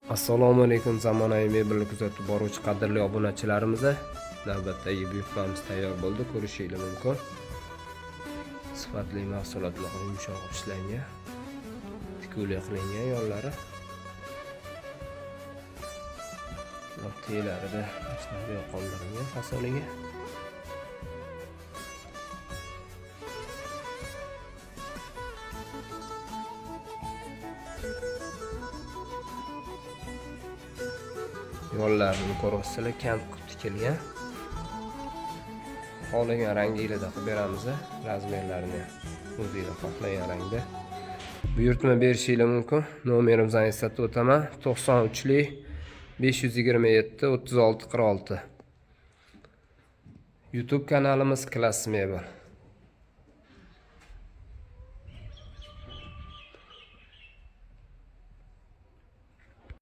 Assalomu alaykum, zamonaviy mebelni kuzatib boruvchi qadrli obunachilarimiz. Navbatdagi buyurtmamiz tayyor bo'ldi, ko'rishingiz mumkin. Sifatli mahsulotlar yumshoq ishlangan, tikuvli qilingan yo'llari. Nuqtalarida shunday qoldirilgan fasoliga. Yo'llarini ko'rasizlar, kam tikilgan. Xohlagan rangingizda qilib beramiz, razmerlarini o'zingiz xohlagan rangda buyurtma berishingiz mumkin. Nomerimizdan eslatib o'taman: 93 527 36 46. YouTube kanalimiz Class Mebel.